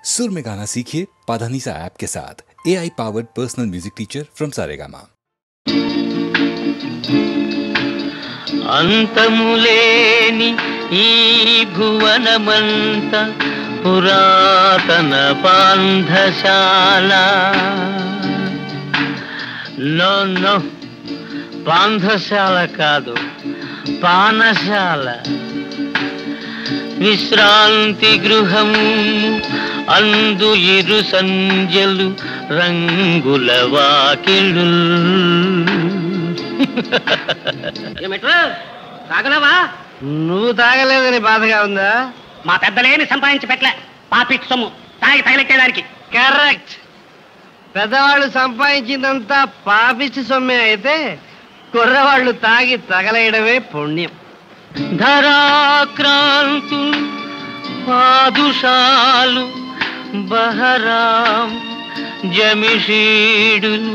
सुर में गाना सीखिए पाधानीसा ऐप के साथ। AI powered personal music teacher from Saregama. अंतमुलेनि ई भुवनमंत पुरातन पांधशाला नो नो పాంధశాల కాదు పానశాల విశ్రాంతి గృహము అందు ఇరు సంజలు రంగుల వాకిళ్ళు ఏమిట్రా తాగలవా? నువ్వు తాగలేదని బాధగా ఉందా? మా పెద్దలేని సంపాదించి పెట్టలే పాపిట్ సొమ్ము తాగి తగిలెట్టేదానికి. కరెక్ట్. పెద్దవాళ్ళు సంపాదించిందంతా పాపిచ్చి సొమ్మే అయితే కుర్రవాళ్ళు తాగి తగలేయడమే పుణ్యం. ధరాక్రాంతులు పాదుషాలు బహరాం జమిషీడులు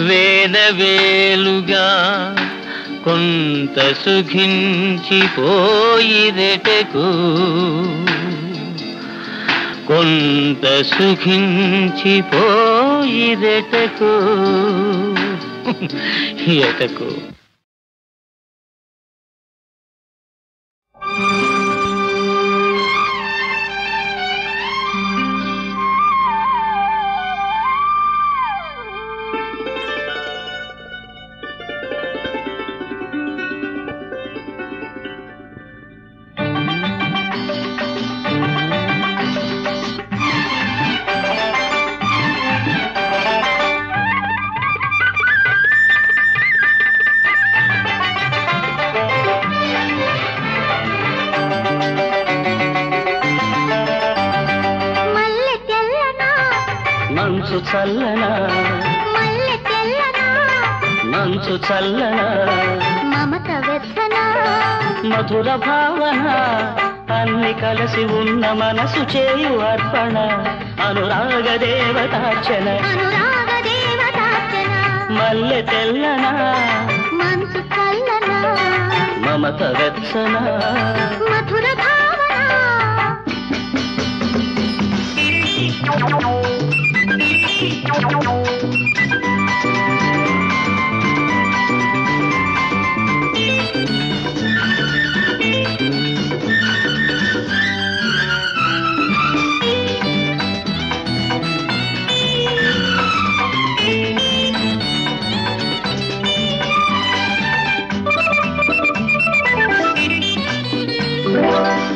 వేలవేలుగా కొంత సుఖించిపోయిరెటకు కొంత సుఖించిపోయిరెటకు ఎటకు. మంచు చల్లనా మంచు చల్లనా మమత వెచ్చనా మధుర భావన అన్ని కలిసి ఉన్న మనసు చేయు అర్పణ అనురాగ దేవతార్చన మల్లె తెల్లనా మంచు చల్లనా మమత వెచ్చన మధుర భావన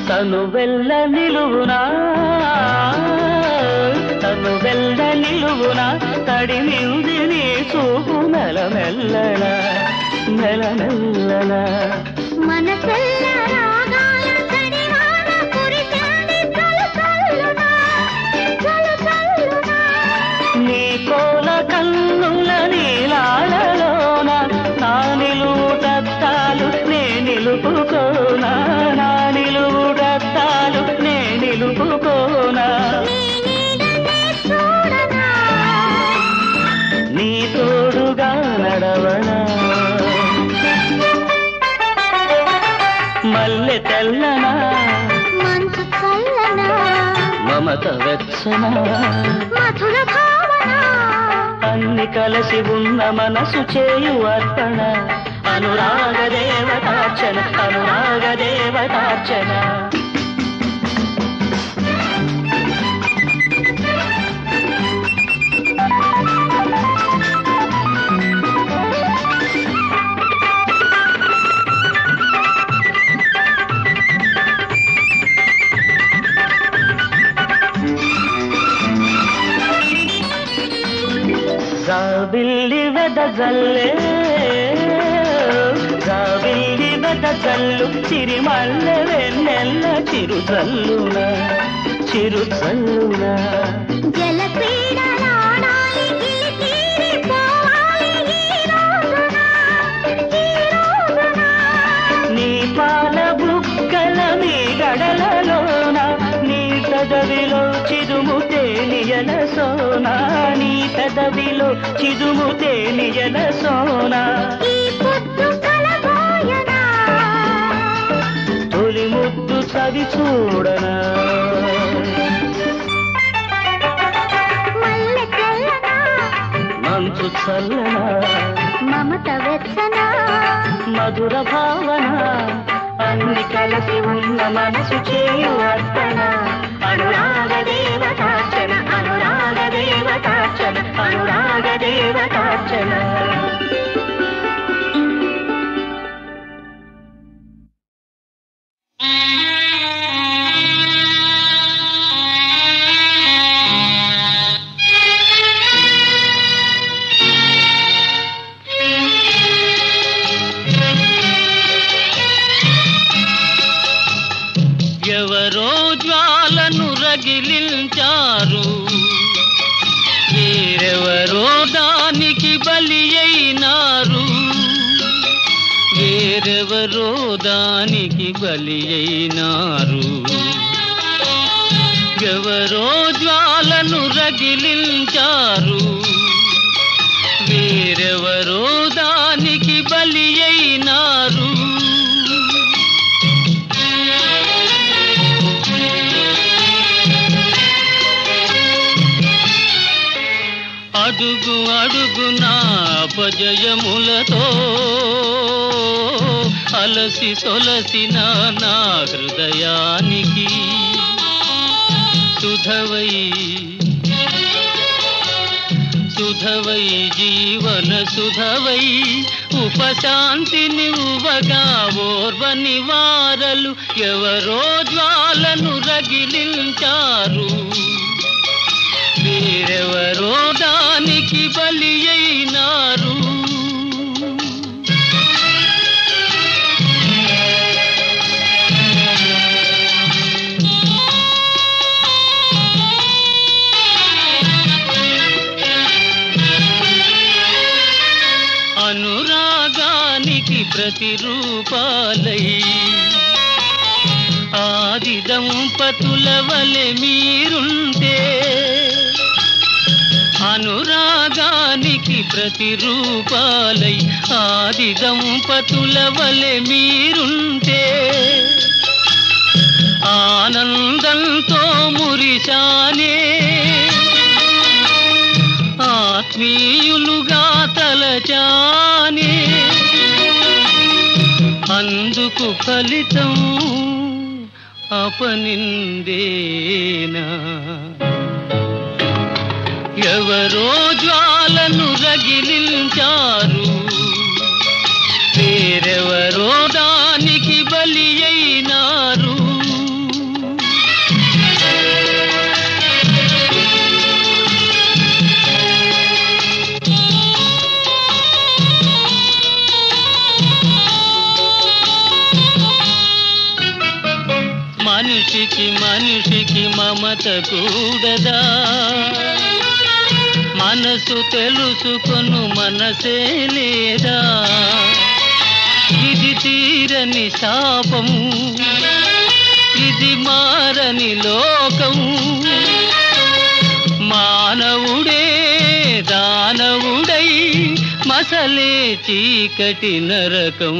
తను వెళ్ళ నిలువునా తను వెళ్ళ నిలువునా తడిమింది నీ చూపు మెల్లమెల్లన మెల్లమెల్లన మనసెల్ల రాగాల తడివాన కురిసేది చల్లచల్లునా చల్లచల్లునా నీ కోల కన్నుల నీలాలలోన నా నిలువుటత్తాలు నే నిలుపుకోనా నా నిలువుటత్తాలు నే నిలుపుకోనా నీ తోడుగా నడవనా మల్లె తెల్లనా మంచు చల్లనా మమత వెచ్చనా మధుర భావన అన్ని కలిసి ఉన్న మనసు చేయు అర్పణ అనురాగ దేవతార్చన అనురాగ దేవతార్చన జాబిల్లి వెదజల్లే జాబిల్లి వెదజల్లు చిరిమల్లె వెన్నెల్ల చిరుజల్లున చిరుజల్లున జల క్రీడలాడాలి గిలిగిలి పోవాలి ఈ రోజున నీ పాల బుక్కల మీ గడలలోన నీ పెదవిలో చిరుము తేనియల సోనా నీ పెదవిలో చిరుము తేనియల సోనా ఈ పొద్దు కలబోయనా తొలి ముద్దు చవి చూడనా చల్లన మమత వెచ్చన మధుర భావన అన్ని కలిసి ఉన్న మనసు చేయు అర్పణ అనురాగ దేవతార్చన అనురాగ దేవతార్చన అనురాగ దేవతార్చన ఎవరో జ్వాలను రగిలించారు, వేరెవరో దానికి బలి అయినారు, వేరెవరో దానికి బలి అయినారు. ఎవరో జ్వాలను రగిలించారు, వేరెవరో దానికి బలి అయినారు. అడుగు అడుగున అపజయములతో అలసి సొలసిన నా హృదయానికి సుధవై సుధవై జీవన సుధవై ఉపశాంతినివ్వగా ఓర్వని వారలు ఎవరో జ్వాలను రగిలించారు, వేరెవరో దానికి బలి అయినారు. అనురాగానికి ప్రతిరూపాలై ఆది దంపతుల వలె మీరుంటే, అనురాగానికి ప్రతిరూపాలై ఆది దంపతుల వలె మీరుంటే, ఆనందంతో మురిశానే ఆత్మీయులుగా తలచానే, అందుకు ఫలితం అపనిందేనా. ఎవరో జ్వాలను రగిలించారు, వేరెవరో దానికి బలి అయినారు. మనిషికి మనిషికి మమత కూడదా, మనసు తెలుసుకొను మనసే లేదా, ఇది తీరని శాపం, ఇది మారని లోకం, మానవుడే దానవుడై మసలే చీకటి నరకం.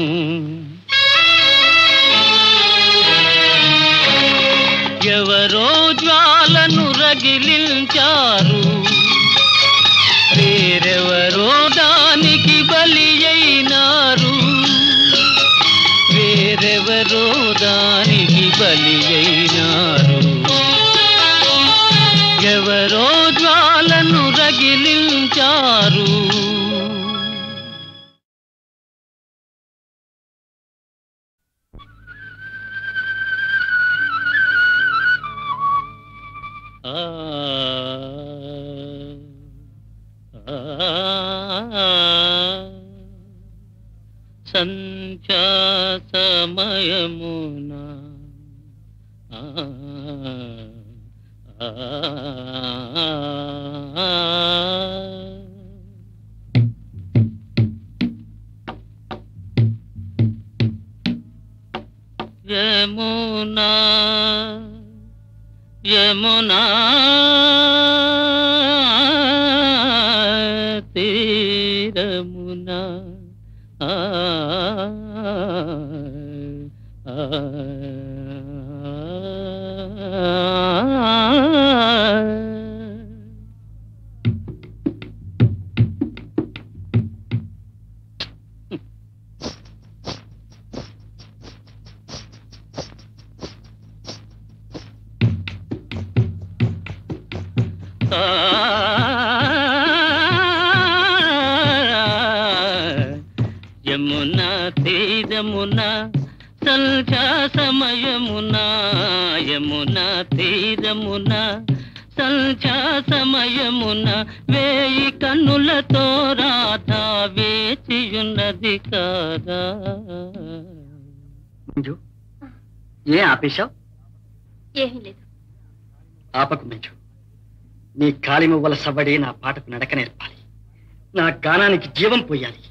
ఎవరో జ్వాలను రగిలించారు, వేరెవరో దానికి బలి అయినారు, వేరెవరో దానికి బలి అయినారు. ఎవరో జ్వాలను రగిలించారు. సంధ్యా సమయమున యమునా యమునా తీరమునా యమునా తీరమున సంధ్యా సమయమున యమునా తీరమున సంధ్యా సమయమున వేయి కన్నులతో రాధా వేచియున్నది కాదా. మంజు, ఏ ఆపేశావు? ఏమీ లేదు. ఆపకు మంజు. నీ కాలి మువ్వల సవ్వడి నా పాటకు నడక నేర్పాలి, నా గానానికి జీవం పోయాలి.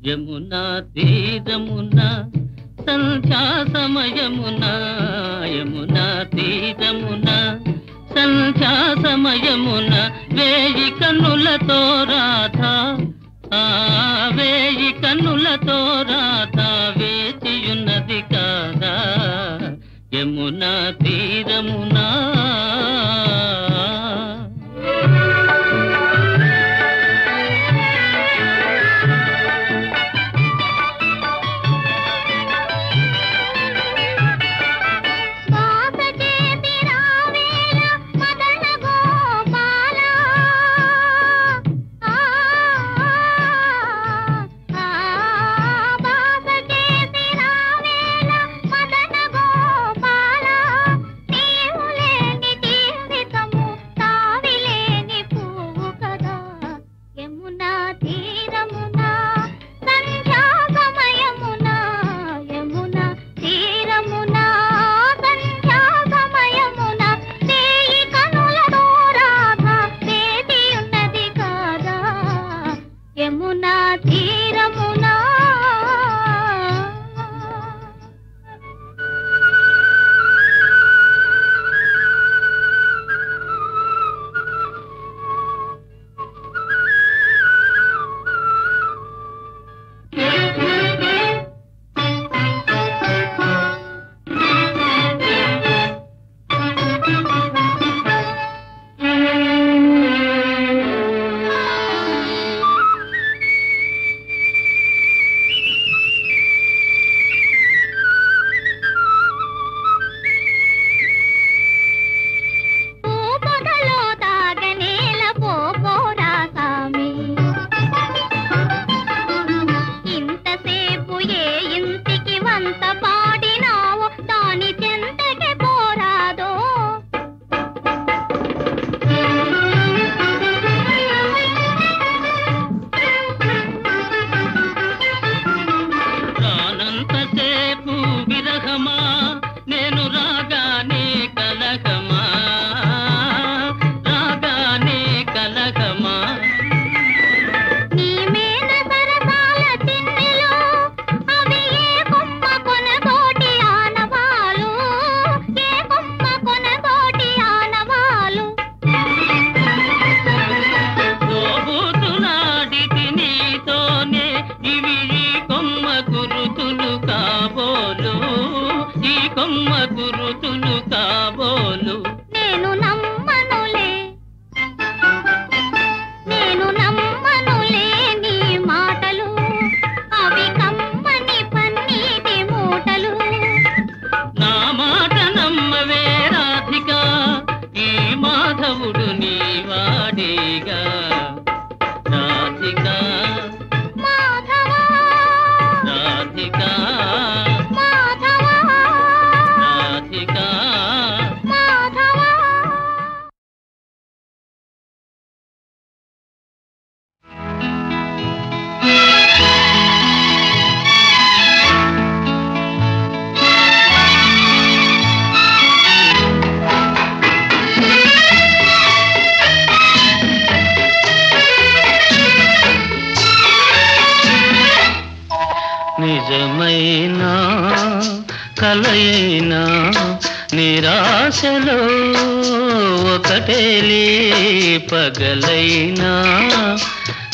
యమునా తీరమున సంధ్యా సమయమున యమునా తీరమున సంధ్యా సమయమున వేయి కన్నులతో రాధా వేయి కన్నులతో రాధా వేచియున్నది కాదా. యమునా తీరమునా మాధవ కలయినా నిరాశలో ఒకటేలే పగలైనా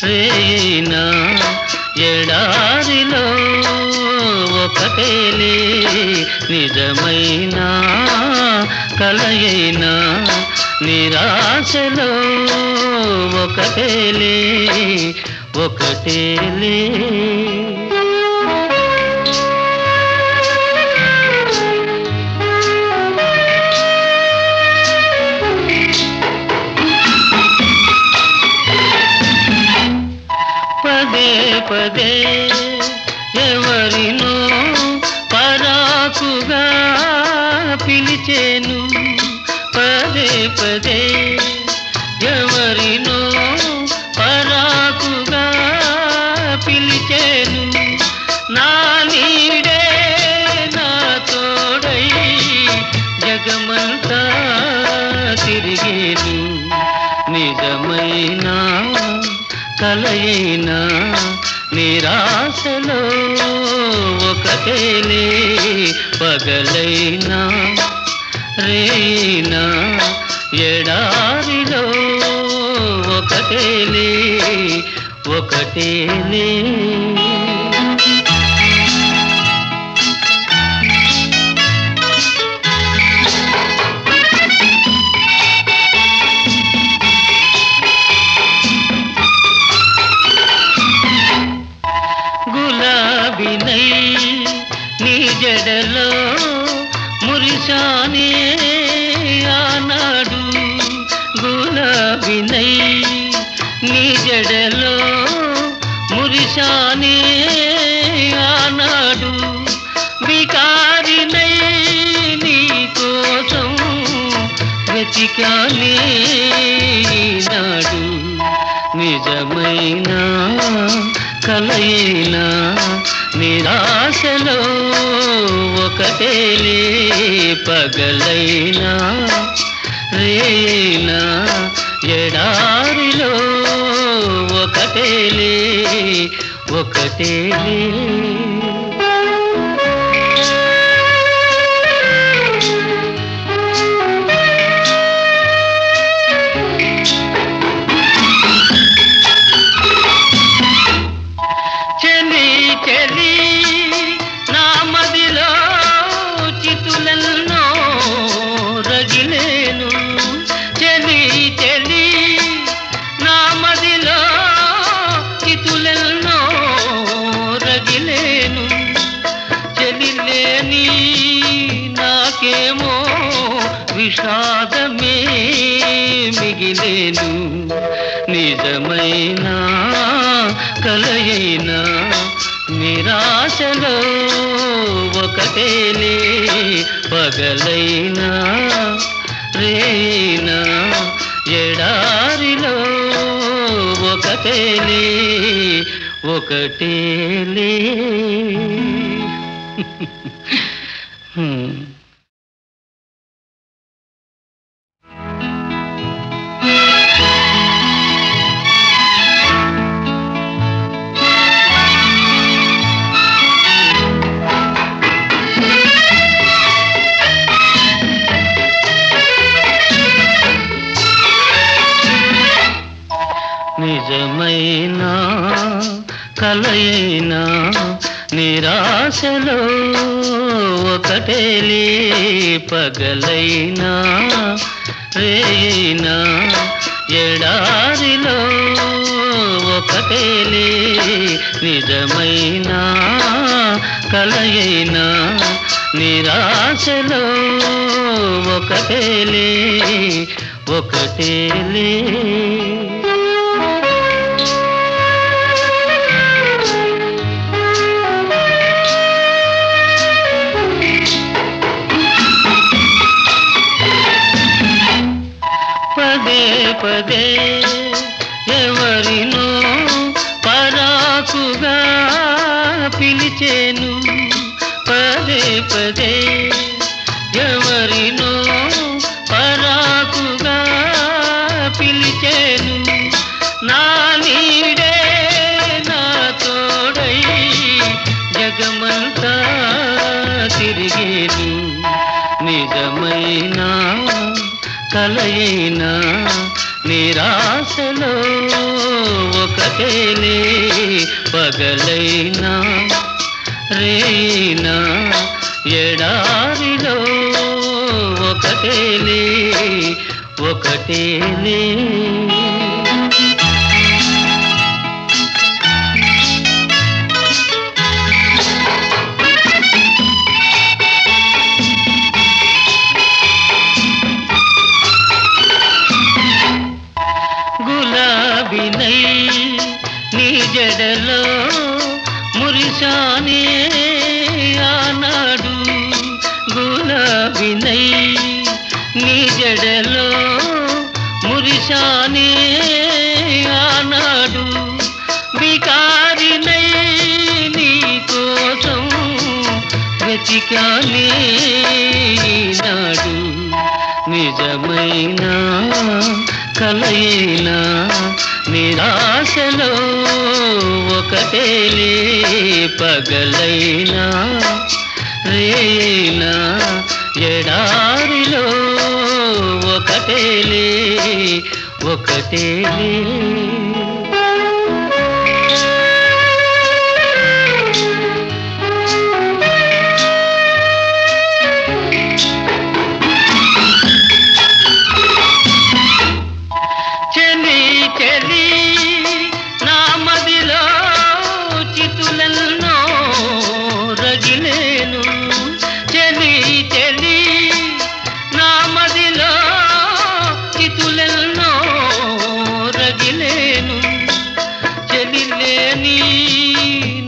రేయినా ఎడారిలో ఒకటేలే నిజమైనా కలయినా నిరాశలో ఒకటేలే ఒకటేలే పదే పదే ఎవరినో పరాకుగా పిలిచేను పదే పదే ఎవరినో పరాకుగా పిలిచేను నా నీడే నా తోడై జగమంతా తిరిగేను నిజమైన కలయినా నిరాశలో ఒకటేలే పగలైనా రేయినా ఎడారిలో ఒకటేలే ఒకటేలే గులాబీనై నీ జడలో మురిశానే ఆనాడు గులాబీనై నీ జడలో మురిశానే ఆనాడు వికారినై నీ కోసం వెతికానే నాడు నిజమైన కలయినా నిరాశలో ఒకటేలే పగలైనా రేయినా ఎడారిలో ఒకటేలే ఒకటేలే విషాదమే మిగిలేను నిజమైన కలయినా నిరాశలో ఒకటేలే పగలైనా రేయినా ఎడారిలో ఒకటేలే ఒకటేలే నిజమైన కలయినా నిరాశలో ఒకటేలే పగలైనా రేయినా ఎడారిలో ఒకటేలే నిజమైన కలయినా నిరాశలో ఒకటేలే ఒకటేలే పదే పదే ఎవరినో పరాకుగా పిలిచేను పదే పదే ఎవరినో పరాకుగా పిలిచేను నా నీడే నా తోడై జగమంతా తిరిగే లేను నిజమైన కలయినా నిరాశలో ఒకటేలే పగలైనా రేయినా ఎడారిలో ఒకటేలే ఒకటేలే గులాబినై నీ జడలో మురిశానే ఆనాడు గులాబినై నీ జడలో మురిశానే ఆనాడు వికారినై నీ కోసం వెతికానే నాడు నిజమైన కలయినా నిరాశలో ఒకటేలే పగలైనా రేయినా ఎడారిలో ఒకటేలే ఒకటేలే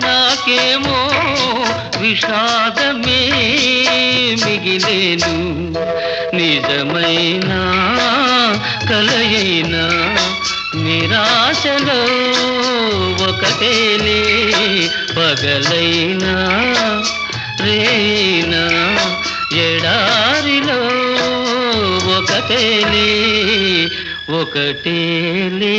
నాకేమో విషాదమే మిగిలేను నిజమైన కలయినా నిరాశలో ఒకటేలే పగలైనా రేయినా ఎడారిలో ఒకటేలే ఒకటేలే